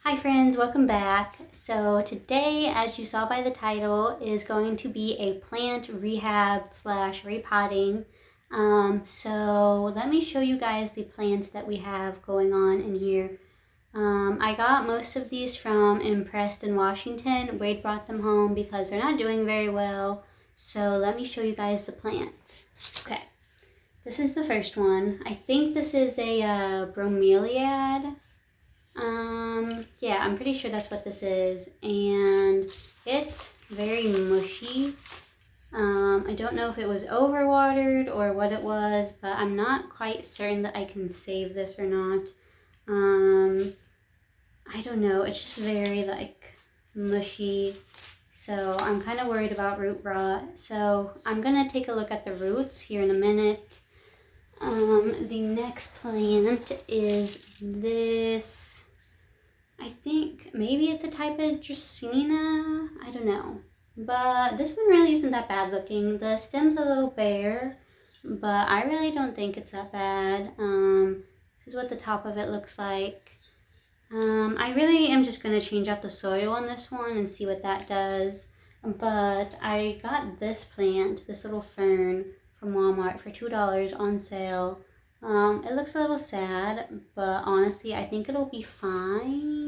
Hi friends, welcome back. So today, as you saw by the title, is going to be a plant rehab slash repotting. So let me show you guys the plants that we have going on in here. I got most of these from Preston, Washington. Wade brought them home because they're not doing very well. So let me show you guys the plants. Okay, this is the first one. I think this is a bromeliad. Yeah, I'm pretty sure that's what this is, and it's very mushy. I don't know if it was overwatered or what it was, but I'm not quite certain that I can save this or not. I don't know, it's just very mushy, so I'm kind of worried about root rot. So I'm gonna take a look at the roots here in a minute. The next plant is this. I think maybe it's a type of Dracaena. I don't know. But this one really isn't that bad looking. The stem's a little bare, but I really don't think it's that bad. This is what the top of it looks like. I really am just going to change out the soil on this one and see what that does. But I got this plant, this little fern, from Walmart for $2 on sale. It looks a little sad, but honestly, I think it'll be fine.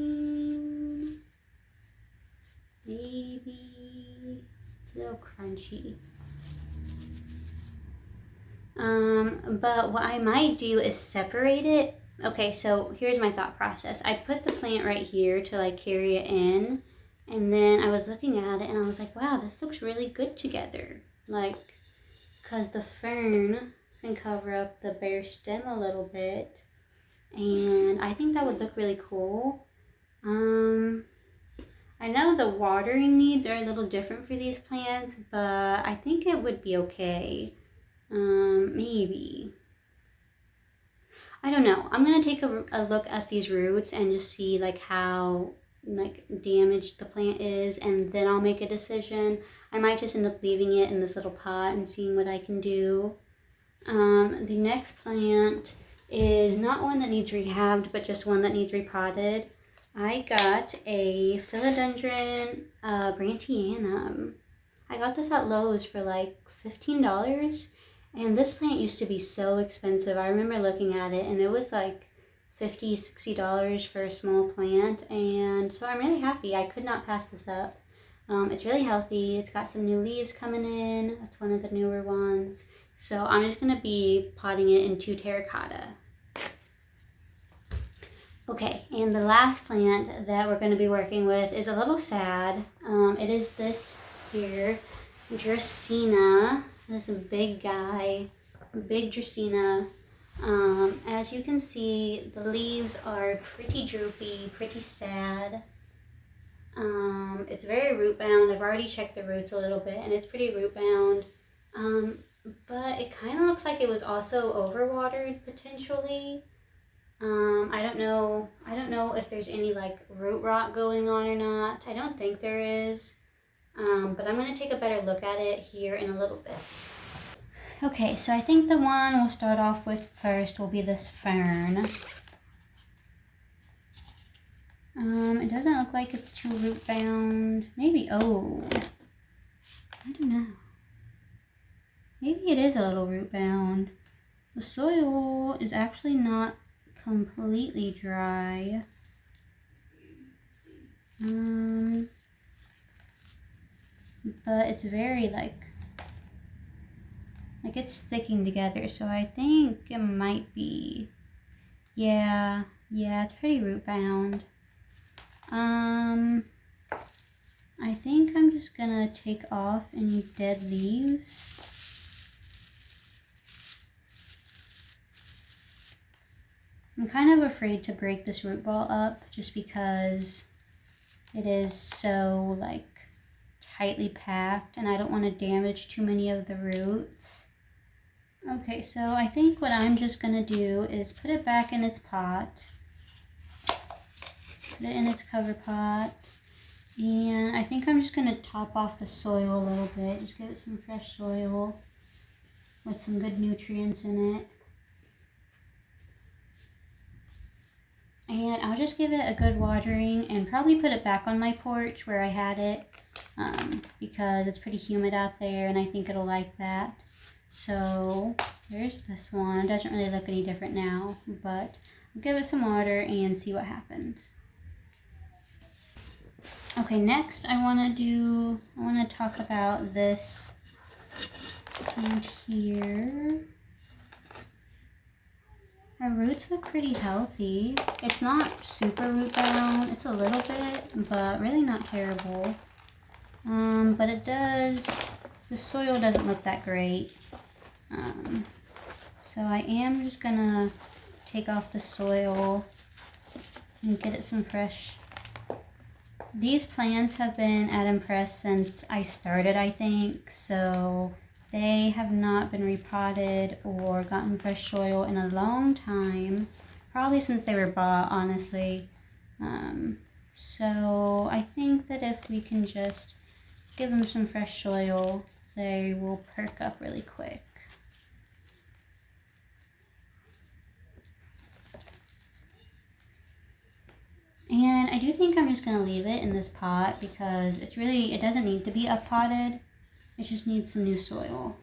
Maybe a little crunchy. But what I might do is separate it. Okay, so here's my thought process. I put the plant right here to carry it in, and then I was looking at it and I was like, wow, this looks really good together. Because the fern can cover up the bare stem a little bit, and I think that would look really cool. I know the watering needs are a little different for these plants, but I think it would be okay. Maybe. I don't know. I'm gonna take a look at these roots and just see how damaged the plant is, and then I'll make a decision. I might just end up leaving it in this little pot and seeing what I can do. The next plant is not one that needs rehabbed, but just one that needs repotted. I got a philodendron branchianum. I got this at Lowe's for $15. And this plant used to be so expensive. I remember looking at it and it was $50, $60 for a small plant. And so I'm really happy. I could not pass this up. It's really healthy. It's got some new leaves coming in. That's one of the newer ones. So I'm just going to be potting it into terracotta. Okay, and the last plant that we're going to be working with is a little sad. It is this here, Dracaena. This is a big guy, big Dracaena. As you can see, the leaves are pretty droopy, pretty sad. It's very root bound. I've already checked the roots a little bit, and it's pretty root bound. But it kind of looks like it was also overwatered potentially. I don't know if there's any root rot going on or not. I don't think there is. But I'm going to take a better look at it here in a little bit. Okay, so I think the one we'll start off with first will be this fern. It doesn't look like it's too root bound. Maybe, oh, I don't know. Maybe it is a little root bound. The soil is actually not completely dry. But it's very it's sticking together, so I think it might be, yeah, it's pretty root bound. I think I'm just gonna take off any dead leaves. I'm kind of afraid to break this root ball up just because it is so tightly packed and I don't want to damage too many of the roots. Okay, so I think what I'm just gonna do is put it back in its pot. Put it in its cover pot. And I think I'm just gonna top off the soil a little bit. Just give it some fresh soil with some good nutrients in it. And I'll just give it a good watering and probably put it back on my porch where I had it because it's pretty humid out there and I think it'll like that. So there's this one. It doesn't really look any different now, but I'll give it some water and see what happens. Okay, next I want to talk about this plant here. Her roots look pretty healthy. It's not super root bound. It's a little bit, but really not terrible. But it does, the soil doesn't look that great. So I am just gonna take off the soil and get it some fresh. These plants have been at Impress since I started, I think, so they have not been repotted or gotten fresh soil in a long time, probably since they were bought, honestly. So I think that if we can just give them some fresh soil, they will perk up really quick. And I do think I'm just gonna leave it in this pot because it doesn't need to be uppotted. It just needs some new soil.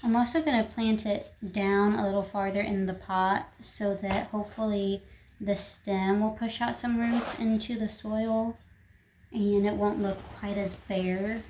I'm also gonna plant it down a little farther in the pot so that hopefully the stem will push out some roots into the soil and it won't look quite as bare.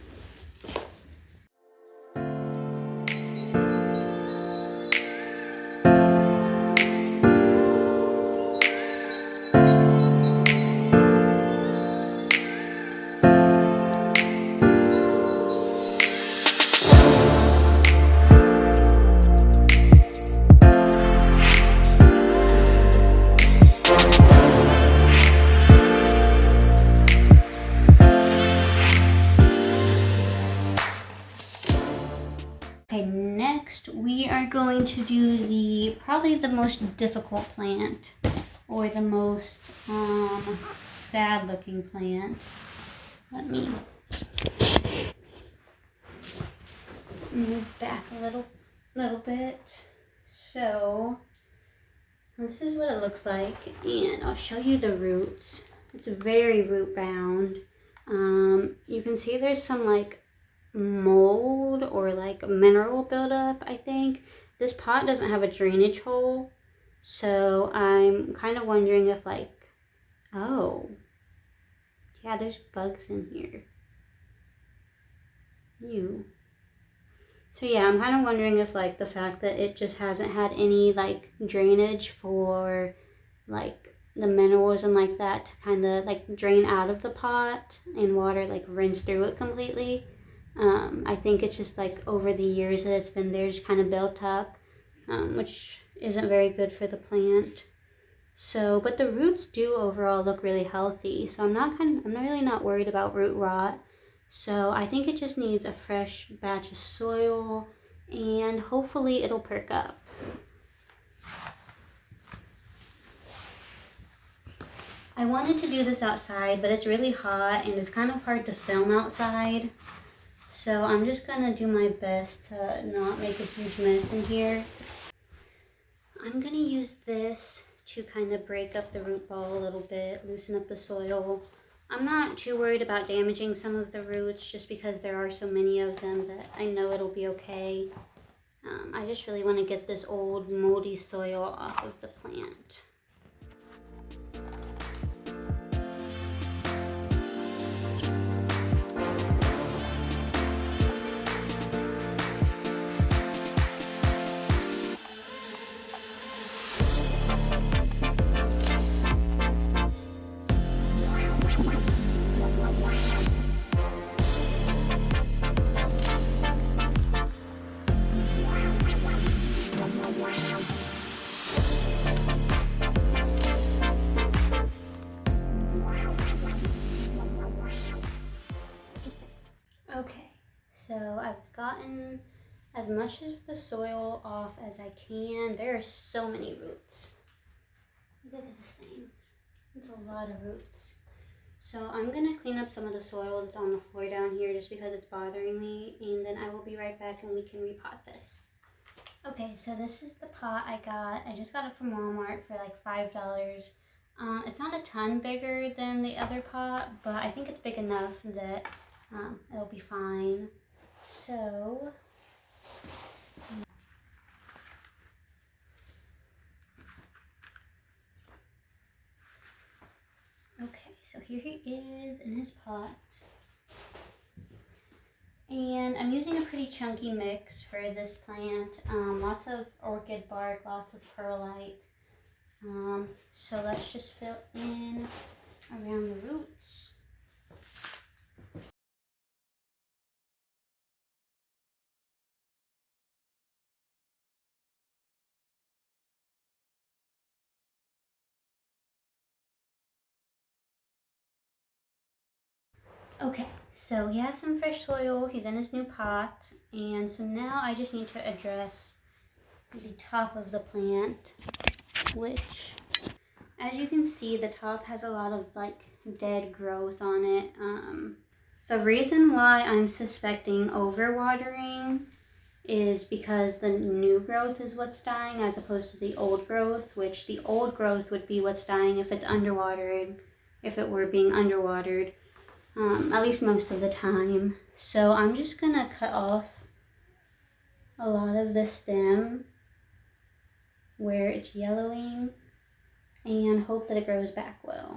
Okay, next we are going to do probably the most difficult plant, or the most sad looking plant. Let me move back a little bit. So this is what it looks like, and I'll show you the roots. It's very root bound. You can see there's some like mold or like mineral buildup, I think. This pot doesn't have a drainage hole, so I'm kind of wondering if like, oh, yeah, there's bugs in here. Ew. So yeah, I'm kind of wondering if like the fact that it just hasn't had any like drainage for like the minerals and like that to kind of like drain out of the pot and water like rinse through it completely. I think it's just like over the years that it's been there, just kind of built up, which isn't very good for the plant. So, but the roots do overall look really healthy. So I'm really not worried about root rot. So I think it just needs a fresh batch of soil and hopefully it'll perk up. I wanted to do this outside, but it's really hot and it's kind of hard to film outside. So I'm just gonna do my best to not make a huge mess in here. I'm gonna use this to kind of break up the root ball a little bit, loosen up the soil. I'm not too worried about damaging some of the roots just because there are so many of them that I know it'll be okay. I just really want to get this old moldy soil off of the plant. Okay, so I've gotten as much of the soil off as I can. There are so many roots. Look at this thing. It's a lot of roots. So I'm gonna clean up some of the soil that's on the floor down here just because it's bothering me, and then I will be right back and we can repot this. Okay, so this is the pot I got. I just got it from Walmart for like $5. It's not a ton bigger than the other pot, but I think it's big enough that it'll be fine. So, okay, so here he is in his pot. And I'm using a pretty chunky mix for this plant. Lots of orchid bark, lots of perlite. So let's just fill in around the roots. Okay, so he has some fresh soil, he's in his new pot, and so now I just need to address the top of the plant, which, as you can see, the top has a lot of like dead growth on it. The reason why I'm suspecting overwatering is because the new growth is what's dying as opposed to the old growth, which the old growth would be what's dying if it's underwatered, if it were being underwatered. At least most of the time. So I'm just gonna cut off a lot of the stem where it's yellowing and hope that it grows back well.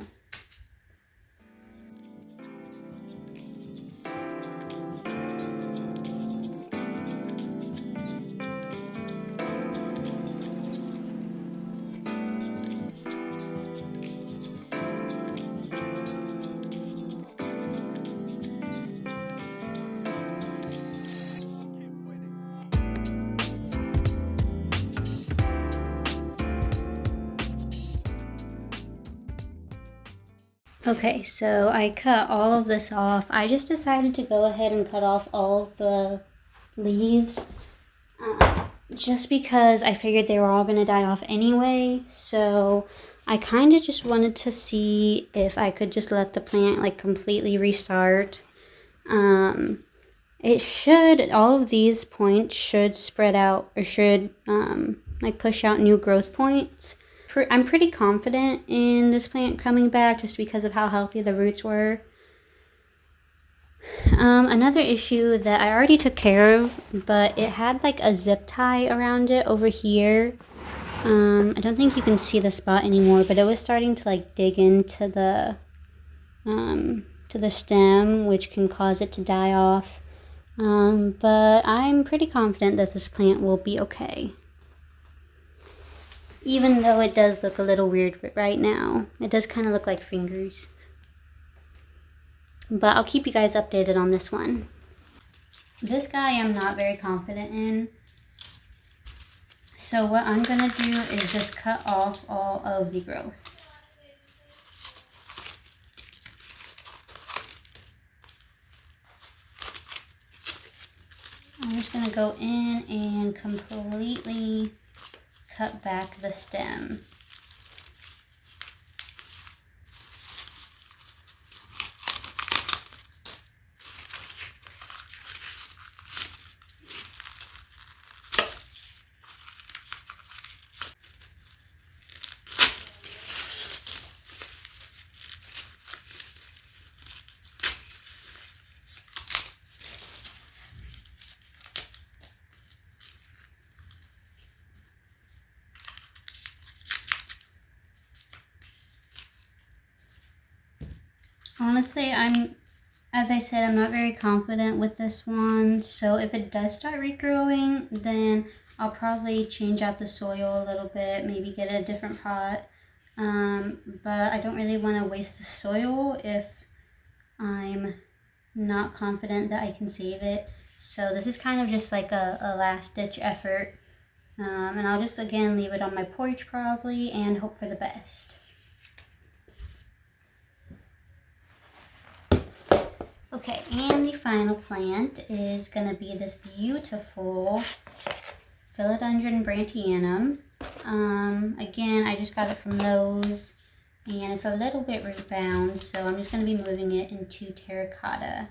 Okay, so I cut all of this off. I just decided to go ahead and cut off all of the leaves just because I figured they were all going to die off anyway. So I kind of just wanted to see if I could just let the plant like completely restart. It should, all of these points should spread out or should like push out new growth points. I'm pretty confident in this plant coming back just because of how healthy the roots were. Another issue that I already took care of, but it had like a zip tie around it over here. I don't think you can see the spot anymore, but it was starting to like dig into the stem, which can cause it to die off. But I'm pretty confident that this plant will be okay. Even though it does look a little weird right now. It does kind of look like fingers. But I'll keep you guys updated on this one. This guy I'm not very confident in. So what I'm going to do is just cut off all of the growth. I'm just going to go in and completely cut back the stem. Honestly, as I said, I'm not very confident with this one. So if it does start regrowing, then I'll probably change out the soil a little bit, maybe get a different pot. But I don't really want to waste the soil if I'm not confident that I can save it. So this is kind of just like a last ditch effort. And I'll just again leave it on my porch probably and hope for the best. Okay, and the final plant is going to be this beautiful Philodendron Brantianum. Again, I just got it from Lowe's. and it's a little bit root bound, so I'm just going to be moving it into terracotta.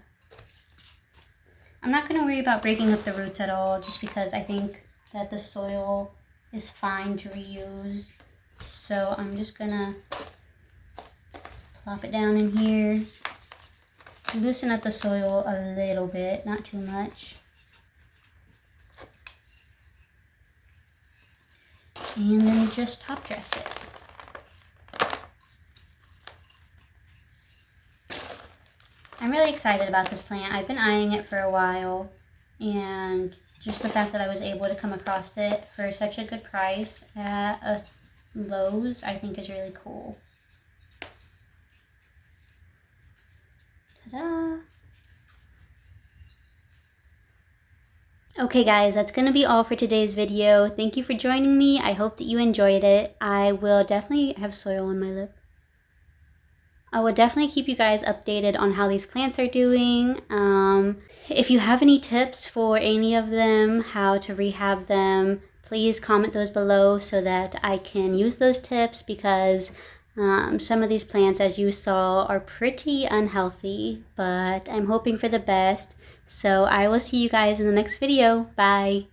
I'm not going to worry about breaking up the roots at all, just because I think that the soil is fine to reuse. So I'm just going to plop it down in here, loosen up the soil a little bit, not too much. And then just top dress it. I'm really excited about this plant. I've been eyeing it for a while, and just the fact that I was able to come across it for such a good price at a Lowe's, I think is really cool. Ta-da! Okay guys, that's going to be all for today's video. Thank you for joining me. I hope that you enjoyed it. I will definitely have soil on my lip. I will definitely keep you guys updated on how these plants are doing. If you have any tips for any of them, how to rehab them, please comment those below so that I can use those tips, because some of these plants, as you saw, are pretty unhealthy, but I'm hoping for the best. So I will see you guys in the next video. Bye.